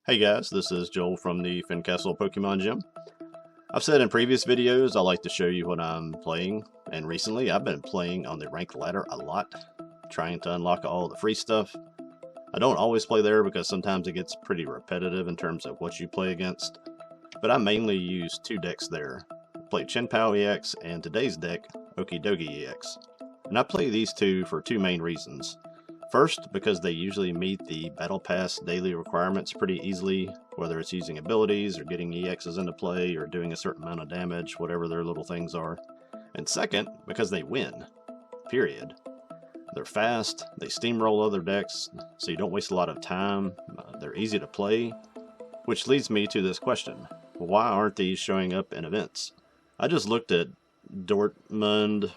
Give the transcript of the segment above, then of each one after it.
Hey guys, this is Joel from the Fincastle Pokemon Gym. I've said in previous videos I like to show you what I'm playing, and recently I've been playing on the ranked ladder a lot, trying to unlock all the free stuff. I don't always play there because sometimes it gets pretty repetitive in terms of what you play against, but I mainly use two decks there. I play Chien-Pao EX and today's deck, Okidogi EX. And I play these two for two main reasons. First, because they usually meet the Battle Pass daily requirements pretty easily, whether it's using abilities or getting EXs into play or doing a certain amount of damage, whatever their little things are. And second, because they win. Period. They're fast, they steamroll other decks, so you don't waste a lot of time, they're easy to play. Which leads me to this question. Why aren't these showing up in events? I just looked at Dortmund,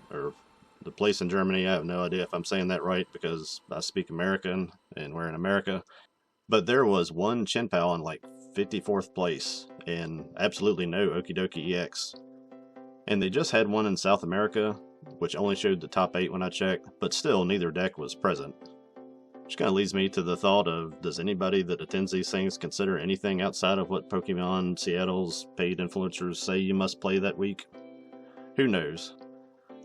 or the place in Germany. I have no idea if I'm saying that right because I speak American and we're in America. But there was one Chien-Pao in like 54th place and absolutely no Okidogi EX. And they just had one in South America, which only showed the top 8 when I checked, but still neither deck was present. Which kind of leads me to the thought of, does anybody that attends these things consider anything outside of what Pokemon Seattle's paid influencers say you must play that week? Who knows?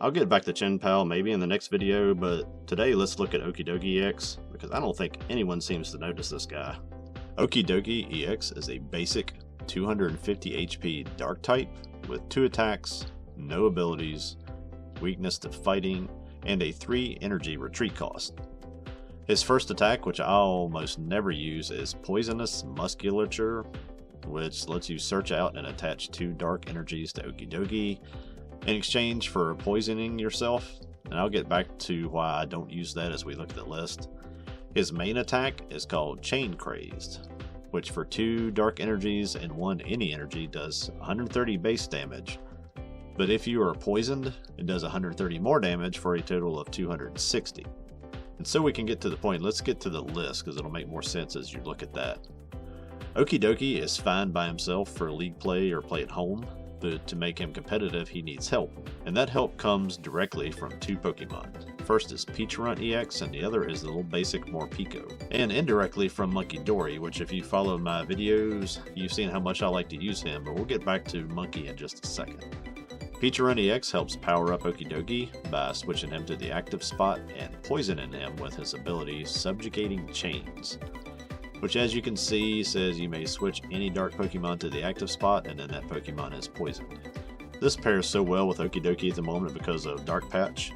I'll get back to Chien-Pao maybe in the next video, but today let's look at Okidogi EX, because I don't think anyone seems to notice this guy. Okidogi EX is a basic 250 HP Dark type with 2 attacks, no abilities, weakness to fighting, and a 3 energy retreat cost. His first attack, which I almost never use, is Poisonous Musculature, which lets you search out and attach 2 dark energies to Okidogi in exchange for poisoning yourself, and I'll get back to why I don't use that as we look at the list. His main attack is called Chain Crazed, which for 2 dark energies and 1 any energy does 130 base damage, but if you are poisoned, it does 130 more damage for a total of 260. And so we can get to the point, let's get to the list because it'll make more sense as you look at that. Okidogi is fine by himself for league play or play at home, but to make him competitive he needs help, and that help comes directly from 2 Pokemon. First is Peachrunt EX and the other is the little basic Morpeko, and indirectly from Munkidori, which if you follow my videos you've seen how much I like to use him, but we'll get back to Monkey in just a second. Peachrunt EX helps power up Okidogi by switching him to the active spot and poisoning him with his ability Subjugating Chains, which as you can see says you may switch any dark Pokemon to the active spot and then that Pokemon is poisoned. This pairs so well with Okidogi at the moment because of Dark Patch.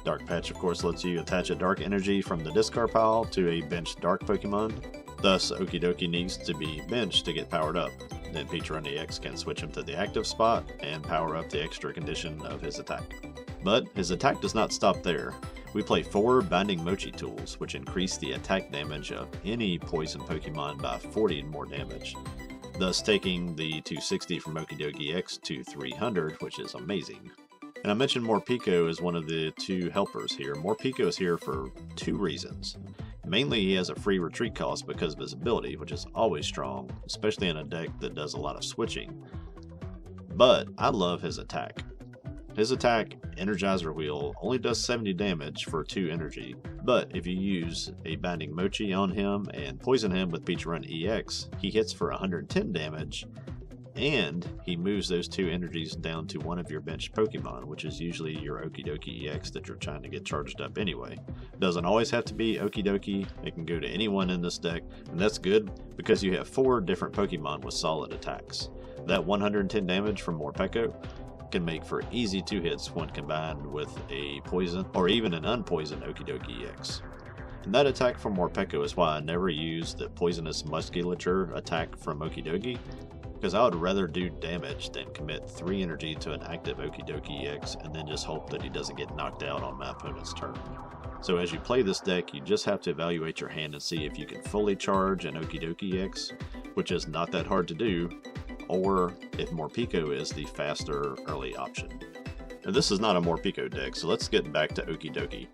Dark Patch of course lets you attach a dark energy from the discard pile to a benched dark Pokemon, thus Okidogi needs to be benched to get powered up. Then Peachrunt EX can switch him to the active spot and power up the extra condition of his attack. But his attack does not stop there. We play 4 Binding Mochi tools, which increase the attack damage of any poison Pokemon by 40 more damage, thus taking the 260 from Okidogi EX to 300, which is amazing. And I mentioned Morpeko as one of the 2 helpers here. Morpeko is here for 2 reasons. Mainly he has a free retreat cost because of his ability, which is always strong, especially in a deck that does a lot of switching. But I love his attack. His attack, Energizer Wheel, only does 70 damage for 2 energy, but if you use a Binding Mochi on him and poison him with Peachrunt EX, he hits for 110 damage, and he moves those 2 energies down to one of your benched Pokemon, which is usually your Okidogi EX that you're trying to get charged up anyway. Doesn't always have to be Okidogi, it can go to anyone in this deck, and that's good because you have 4 different Pokemon with solid attacks. That 110 damage from Morpeko can make for easy 2 hits when combined with a poison or even an unpoisoned Okidogi EX. And that attack from Morpeko is why I never use the Poisonous Musculature attack from Okidogi, because I would rather do damage than commit 3 energy to an active Okidogi EX and then just hope that he doesn't get knocked out on my opponent's turn. So as you play this deck, you just have to evaluate your hand and see if you can fully charge an Okidogi EX, which is not that hard to do, or if Morpeko is the faster early option. Now this is not a Morpeko deck, so let's get back to Okidogi.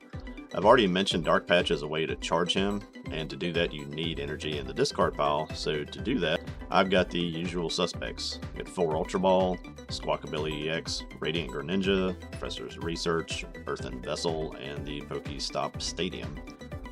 I've already mentioned Dark Patch as a way to charge him, and to do that you need energy in the discard pile, so to do that I've got the usual suspects. I've got 4 Ultra Ball, Squawkabilly EX, Radiant Greninja, Professor's Research, Earthen Vessel, and the Pokestop Stadium.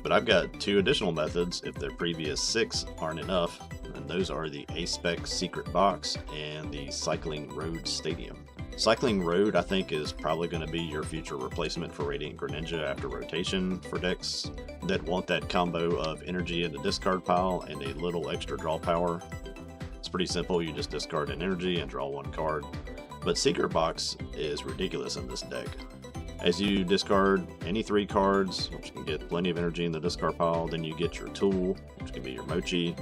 But I've got 2 additional methods if the previous 6 aren't enough. and those are the Spec Secret Box and the Cycling Road Stadium. Cycling Road, I think, is probably going to be your future replacement for Radiant Greninja after rotation for decks that want that combo of energy in the discard pile and a little extra draw power. It's pretty simple, you just discard an energy and draw one card. But Secret Box is ridiculous in this deck. As you discard any 3 cards, which can get plenty of energy in the discard pile, then you get your tool, which can be your Mochi,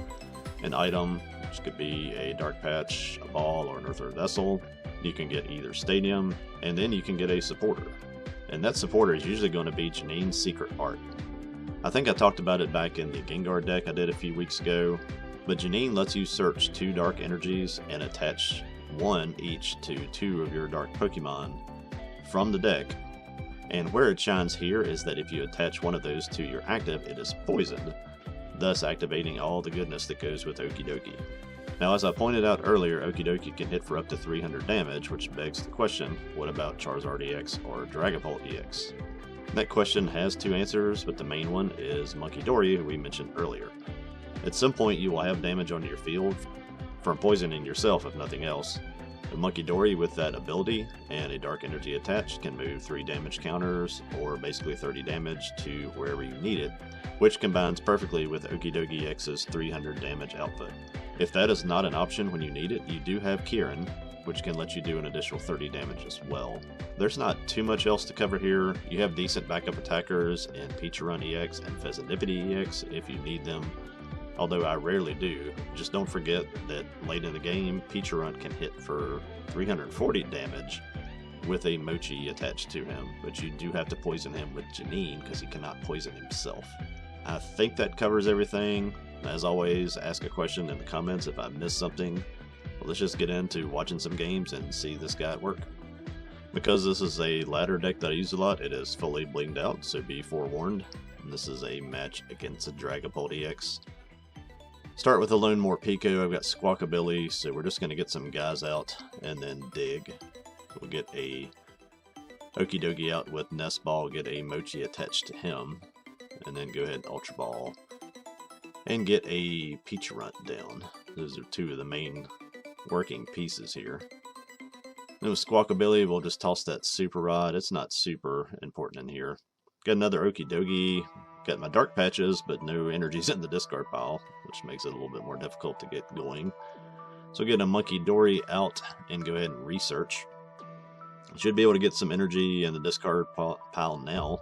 an item, which could be a Dark Patch, a ball, or an Earther Vessel. You can get either Stadium, and then you can get a supporter. And that supporter is usually going to be Janine's Secret Art. I think I talked about it back in the Gengar deck I did a few weeks ago, but Janine lets you search 2 dark energies and attach 1 each to 2 of your dark Pokemon from the deck. And where it shines here is that if you attach one of those to your active, it is poisoned, thus activating all the goodness that goes with Okidogi. Now, as I pointed out earlier, Okidogi can hit for up to 300 damage, which begs the question, what about Charizard EX or Dragapult EX? That question has 2 answers, but the main one is Munkidori, who we mentioned earlier. At some point, you will have damage on your field from poisoning yourself, if nothing else. The Munkidori with that ability and a dark energy attached can move 3 damage counters, or basically 30 damage, to wherever you need it, which combines perfectly with Okidogi X's 300 damage output. If that is not an option when you need it, you do have Kieran, which can let you do an additional 30 damage as well. There's not too much else to cover here. You have decent backup attackers in Peachurun EX and Fezandipity EX if you need them, although I rarely do. Just don't forget that late in the game, Peachurun can hit for 340 damage with a Mochi attached to him, but you do have to poison him with Janine because he cannot poison himself. I think that covers everything. As always, ask a question in the comments if I missed something. But let's just get into watching some games and see this guy at work. Because this is a ladder deck that I use a lot, it is fully blinged out, so be forewarned. And this is a match against a Dragapult EX. Start with a Lone Morpeko. I've got Squawkabilly, so we're just going to get some guys out and then dig. We'll get a Okidogi out with Nest Ball, get a Mochi attached to him, and then go ahead and Ultra Ball and get a Peachurun down. Those are 2 of the main working pieces here. Then with Squawkabilly, we'll just toss that Super Rod. It's not super important in here. Got another Okidogi. Got my Dark Patches, but no energies in the discard pile, which makes it a little bit more difficult to get going. So get a Munkidori out and go ahead and research. Should be able to get some energy in the discard pile now.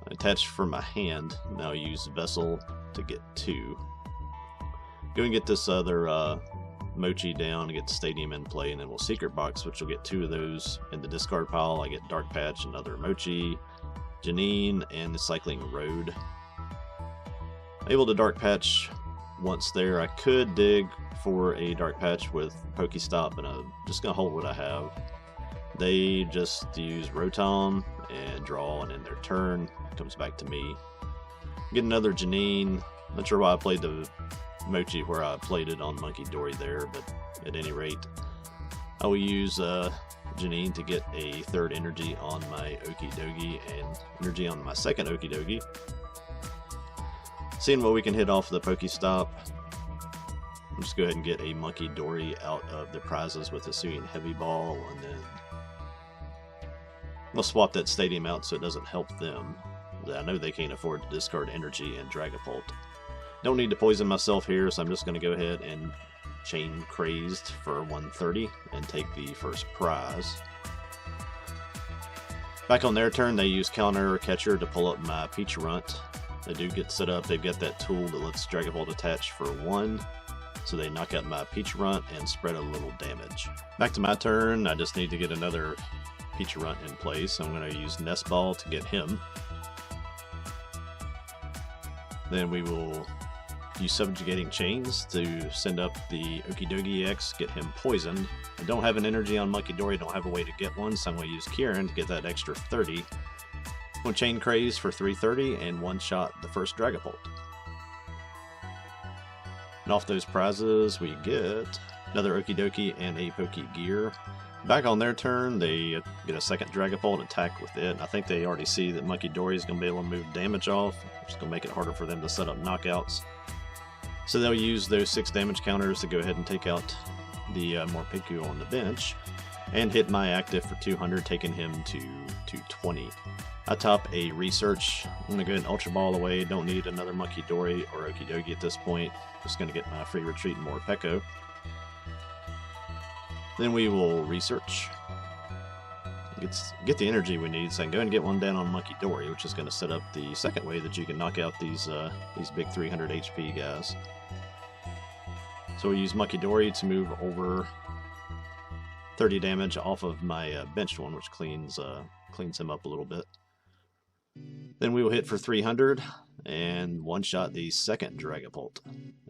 Attached from my hand, now use Vessel to get 2. Go and get this other Mochi down, get the Stadium in play, and then we'll Secret Box, which will get 2 of those in the discard pile. I get Dark Patch, another Mochi, Janine, and the Cycling Road. Able to Dark Patch once there. I could dig for a Dark Patch with Pokestop, but I'm just going to hold what I have. They just use Rotom and draw, and in their turn, it comes back to me. Get another Janine. Not sure why I played the Mochi where I played it on Munkidori there, but at any rate, I will use Janine to get a 3rd energy on my Okidogi and energy on my 2nd Okidogi. Seeing what we can hit off the Pokestop. I'll just go ahead and get a Munkidori out of the prizes with a Hisuian Heavy Ball, and then we'll swap that Stadium out so it doesn't help them. I know they can't afford to discard energy and Dragapult. Don't need to poison myself here, so I'm just going to go ahead and Chain Crazed for 130 and take the first prize. Back on their turn, they use Counter Catcher to pull up my Peachurun. They do get set up. They've got that tool that lets Dragapult attach for 1. So they knock out my Peachurun and spread a little damage. Back to my turn, I just need to get another Peachurun in place. I'm going to use Nest Ball to get him. Then we will use Subjugating Chains to send up the Okidogi EX, get him poisoned. I don't have an energy on Munkidori, don't have a way to get one, so I'm going to use Kieran to get that extra 30. I'm going to Chain Craze for 330 and one-shot the first Dragapult. And off those prizes, we get another Okidogi and a Pokegear. Back on their turn, they get a 2nd Dragapult and attack with it. I think they already see that Munkidori is going to be able to move damage off. It's going to make it harder for them to set up knockouts. So they'll use those 6 damage counters to go ahead and take out the Morpeko on the bench, and hit my active for 200, taking him to 220. I top a research. I'm going to go ahead and Ultra Ball away. Don't need another Monkey Dory or Okidogi at this point. Just going to get my free retreat and Morpeko. Then we will research. Get the energy we need, so I can go ahead and get one down on Monkey Dory, which is going to set up the second way that you can knock out these big 300 HP guys. So we use Monkey Dory to move over 30 damage off of my benched one, which cleans him up a little bit. Then we will hit for 300 and one-shot the second Dragapult.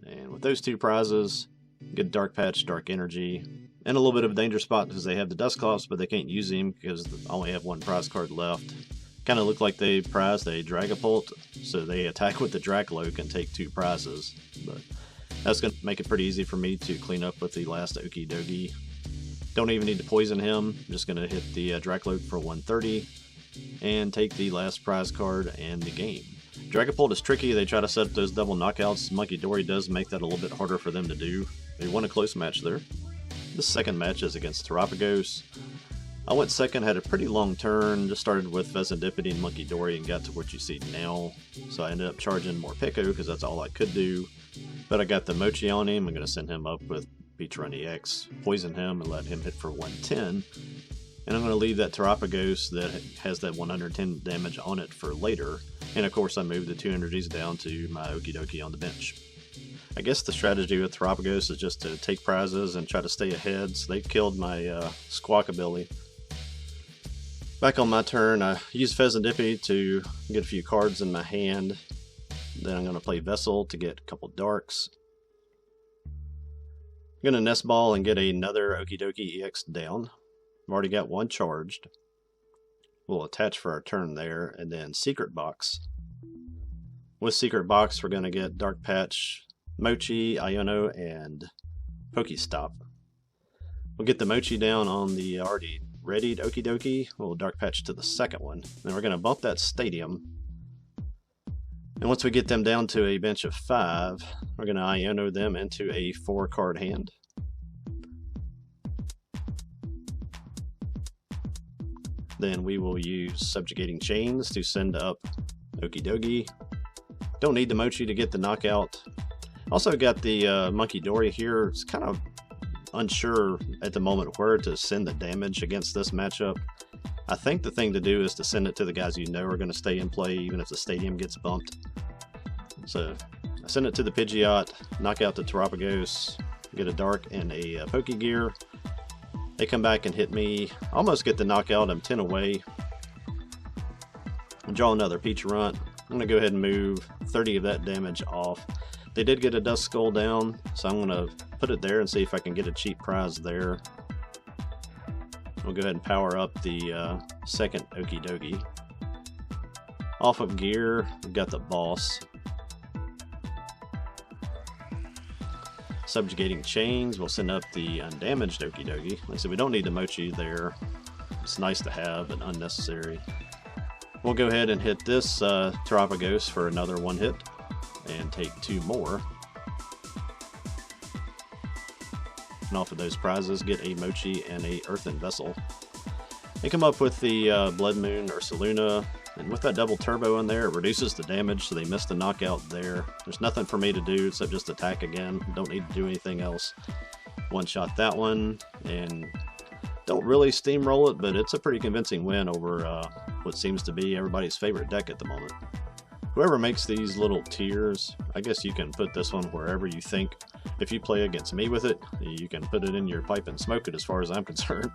And with those 2 prizes, get Dark Patch, Dark Energy, and a little bit of a danger spot because they have the Dusclops, but they can't use him because I only have 1 prize card left. Kind of look like they prized a Dragapult, so they attack with the Dracloak and take 2 prizes. But that's going to make it pretty easy for me to clean up with the last Okidogi. Don't even need to poison him. I'm just going to hit the Dracloak for 130 and take the last prize card and the game. Dragapult is tricky. They try to set up those double knockouts. Monkey Dory does make that a little bit harder for them to do. They won a close match there. The second match is against Terapagos. I went second, had a pretty long turn, just started with Pheasantipede and Monkey Dory and got to what you see now. So I ended up charging Morpeko because that's all I could do. But I got the Mochi on him. I'm going to send him up with Beatrun EX, poison him, and let him hit for 110. And I'm going to leave that Terapagos that has that 110 damage on it for later. And of course I moved the 2 energies down to my Okidogi on the bench. I guess the strategy with Terapagos is just to take prizes and try to stay ahead, so they killed my Squawkabilly. Back on my turn, I used Pheasantipede to get a few cards in my hand. Then I'm going to play Vessel to get a couple Darks. I'm going to Nest Ball and get another Okidogi EX down. I've already got 1 charged. We'll attach for our turn there, and then Secret Box. With Secret Box, we're going to get Dark Patch, Mochi, Iono, and Pokestop. We'll get the Mochi down on the already readied Okidogi. We'll Dark Patch to the second one. Then we're going to bump that Stadium. And once we get them down to a bench of 5, we're going to Iono them into a 4-card hand. Then we will use Subjugating Chains to send up Okidogi. Don't need the Mochi to get the knockout. Also got the Monkey Dory here. It's kind of unsure at the moment where to send the damage against this matchup. I think the thing to do is to send it to the guys you know are going to stay in play even if the Stadium gets bumped. So I send it to the Pidgeot, knock out the Terapagos, get a Dark and a Pokegear. They come back and hit me, almost get the knockout. I'm 10 away. Draw another Peacherunt. I'm going to go ahead and move 30 of that damage off. They did get a Dust Skull down, so I'm going to put it there and see if I can get a cheap prize there. We'll go ahead and power up the second Okidogi. Off of gear, we've got the Boss. Subjugating Chains, we'll send up the undamaged Okidogi. Like I said, we don't need the Mochi there. It's nice to have, but unnecessary. We'll go ahead and hit this Terapagos for another 1 hit, and take 2 more. And off of those prizes, get a Mochi and a Earthen Vessel. They come up with the Blood Moon Ursaluna, and with that double turbo in there, it reduces the damage, so they missed the knockout there. There's nothing for me to do except just attack again. Don't need to do anything else. One-shot that one, and don't really steamroll it, but it's a pretty convincing win over what seems to be everybody's favorite deck at the moment. Whoever makes these little tiers, I guess you can put this one wherever you think. If you play against me with it, you can put it in your pipe and smoke it as far as I'm concerned.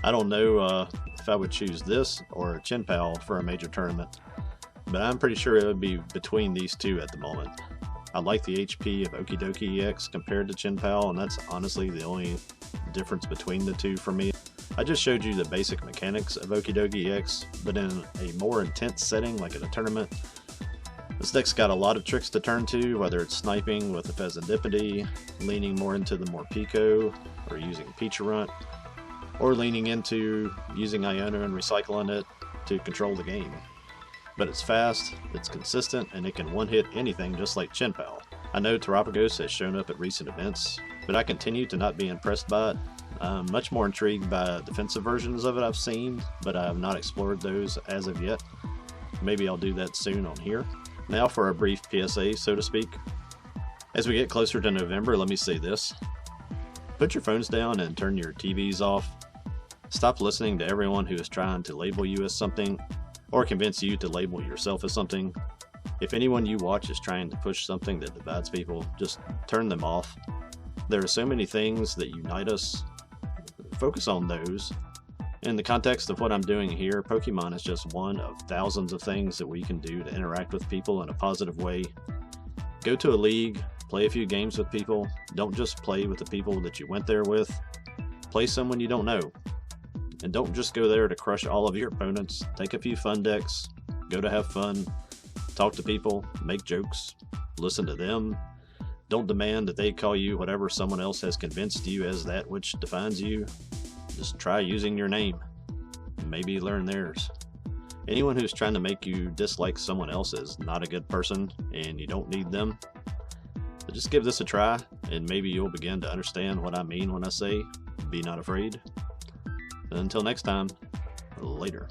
I don't know if I would choose this or a Chin-Pal for a major tournament, but I'm pretty sure it would be between these two at the moment. I like the HP of Okidogi EX compared to Chin-Pal, and that's honestly the only difference between the two for me. I just showed you the basic mechanics of Okidogi EX, but in a more intense setting like at a tournament. This deck's got a lot of tricks to turn to, whether it's sniping with the Pheasantipede, leaning more into the Morpeko, or using Peacherunt, or leaning into using Iono and recycling it to control the game. But it's fast, it's consistent, and it can one-hit anything just like Chin-Pal. I know Terapagos has shown up at recent events, but I continue to not be impressed by it. I'm much more intrigued by defensive versions of it I've seen, but I have not explored those as of yet. Maybe I'll do that soon on here. Now for a brief PSA, so to speak. As we get closer to November, let me say this. Put your phones down and turn your TVs off. Stop listening to everyone who is trying to label you as something, or convince you to label yourself as something. If anyone you watch is trying to push something that divides people, just turn them off. There are so many things that unite us. Focus on those. In the context of what I'm doing here, Pokemon is just one of thousands of things that we can do to interact with people in a positive way. Go to a league, play a few games with people. Don't just play with the people that you went there with. Play someone you don't know. And don't just go there to crush all of your opponents. Take a few fun decks, go to have fun, talk to people, make jokes, listen to them. Don't demand that they call you whatever someone else has convinced you as that which defines you. Just try using your name. Maybe learn theirs. Anyone who's trying to make you dislike someone else is not a good person, and you don't need them. So just give this a try, and maybe you'll begin to understand what I mean when I say, be not afraid. Until next time, later.